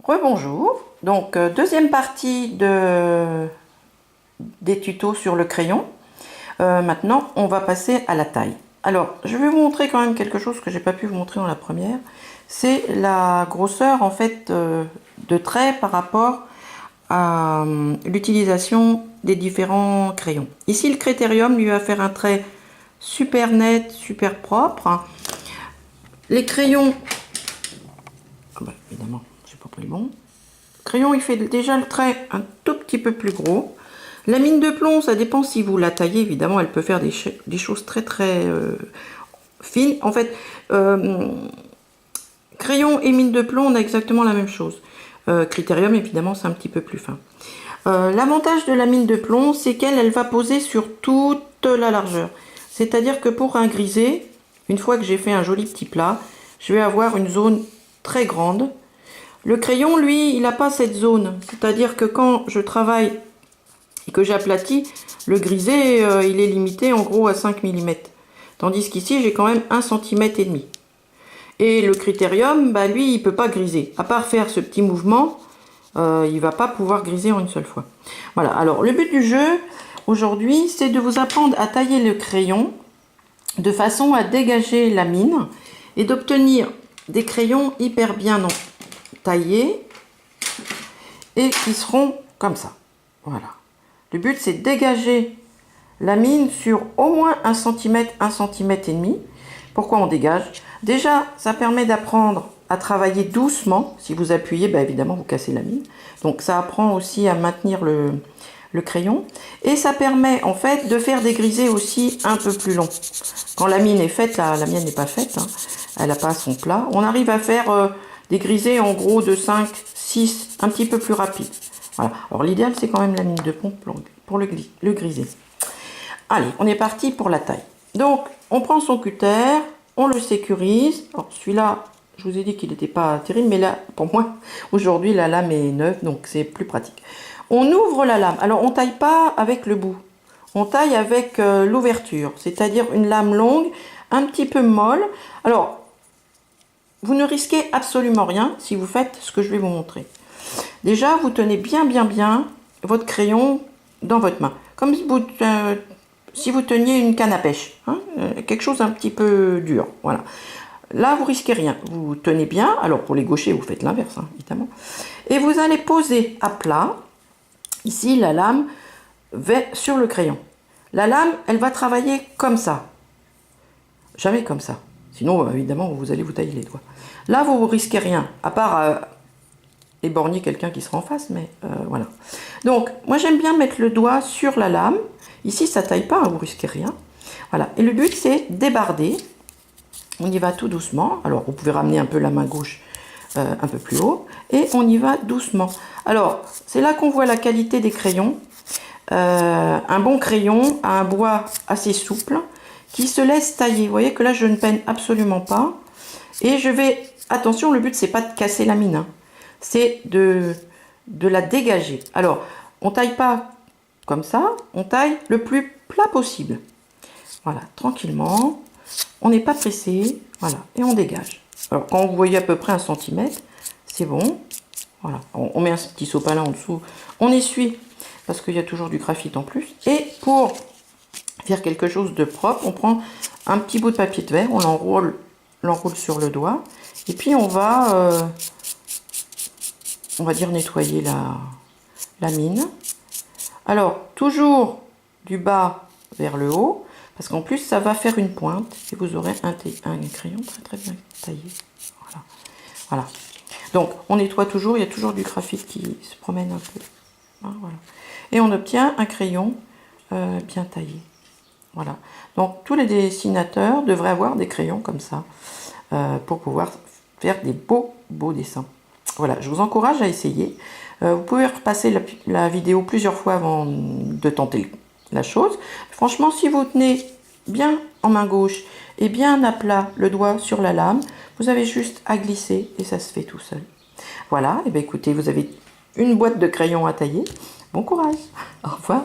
Rebonjour, donc deuxième partie des tutos sur le crayon. Maintenant on va passer à la taille. Alors je vais vous montrer quand même quelque chose que j'ai pas pu vous montrer dans la première. C'est la grosseur en fait de trait par rapport à l'utilisation des différents crayons. Ici le Critérium lui va faire un trait super net, super propre. Les crayons, évidemment j'ai pas pris le bon. Le crayon il fait déjà le trait un tout petit peu plus gros. La mine de plomb, ça dépend si vous la taillez, évidemment elle peut faire des choses très fines. En fait, crayon et mine de plomb, on a exactement la même chose. Critérium, évidemment, c'est un petit peu plus fin. L'avantage de la mine de plomb, c'est qu'elle va poser sur toute la largeur. C'est-à-dire que pour un grisé, une fois que j'ai fait un joli petit plat, je vais avoir une zone très grande. Le crayon, lui, il n'a pas cette zone. C'est-à-dire que quand je travaille et que j'aplatis, le grisé, il est limité en gros à 5 mm. Tandis qu'ici, j'ai quand même 1,5 cm. Et le Critérium, bah, lui, il ne peut pas griser. À part faire ce petit mouvement, il ne va pas pouvoir griser en une seule fois. Voilà, alors le but du jeu, aujourd'hui, c'est de vous apprendre à tailler le crayon de façon à dégager la mine et d'obtenir des crayons hyper bien taillés et qui seront comme ça. Voilà. Le but, c'est de dégager la mine sur au moins 1 cm, 1,5 cm. Pourquoi on dégage? Déjà, ça permet d'apprendre à travailler doucement. Si vous appuyez, bah évidemment, vous cassez la mine. Donc, ça apprend aussi à maintenir le crayon. Et ça permet, en fait, de faire des grisés aussi un peu plus longs. Quand la mine est faite, la mienne n'est pas faite, hein, elle n'a pas son plat, on arrive à faire des grisés en gros de 5, 6, un petit peu plus rapide. Voilà. Alors, l'idéal, c'est quand même la mine de pompe pour le grisé. Allez, on est parti pour la taille. Donc, on prend son cutter, on le sécurise. Alors, celui-là, je vous ai dit qu'il n'était pas terrible, mais là, pour moi, aujourd'hui, la lame est neuve, donc c'est plus pratique. On ouvre la lame. Alors, on ne taille pas avec le bout. On taille avec l'ouverture, c'est-à-dire une lame longue, un petit peu molle. Alors, vous ne risquez absolument rien si vous faites ce que je vais vous montrer. Déjà, vous tenez bien votre crayon dans votre main. Comme si vous teniez une canne à pêche, hein, quelque chose un petit peu dur, voilà. Là, vous risquez rien, vous tenez bien, alors pour les gauchers, vous faites l'inverse, hein, évidemment. Et vous allez poser à plat, ici, la lame sur le crayon. La lame, elle va travailler comme ça, jamais comme ça. Sinon, évidemment, vous allez vous tailler les doigts. Là, vous ne risquez rien, à part éborgner quelqu'un qui sera en face, mais voilà. Donc, moi, j'aime bien mettre le doigt sur la lame. Ici, ça taille pas, hein, vous risquez rien. Voilà. Et le but, c'est débarder. On y va tout doucement. Alors, vous pouvez ramener un peu la main gauche un peu plus haut. Et on y va doucement. Alors, c'est là qu'on voit la qualité des crayons. Un bon crayon a un bois assez souple qui se laisse tailler. Vous voyez que là, je ne peine absolument pas. Et je vais... Attention, le but, c'est pas de casser la mine. Hein. C'est de la dégager. Alors, on taille pas comme ça, on taille le plus plat possible. Voilà, tranquillement. On n'est pas pressé. Voilà, et on dégage. Alors, quand vous voyez à peu près 1 cm, c'est bon. Voilà, on met un petit sopalin en dessous. On essuie, parce qu'il y a toujours du graphite en plus. Et pour faire quelque chose de propre, on prend un petit bout de papier de verre, on l'enroule sur le doigt. Et puis, on va dire nettoyer la mine. Alors, toujours du bas vers le haut, parce qu'en plus, ça va faire une pointe et vous aurez un crayon très bien taillé. Voilà. Voilà. Donc, on nettoie toujours, il y a toujours du graphite qui se promène un peu. Voilà. Et on obtient un crayon bien taillé. Voilà. Donc, tous les dessinateurs devraient avoir des crayons comme ça pour pouvoir faire des beaux dessins. Voilà, je vous encourage à essayer. Vous pouvez repasser la vidéo plusieurs fois avant de tenter la chose. Franchement, si vous tenez bien en main gauche et bien à plat le doigt sur la lame, vous avez juste à glisser et ça se fait tout seul. Voilà, et bien écoutez, vous avez une boîte de crayons à tailler. Bon courage, au revoir.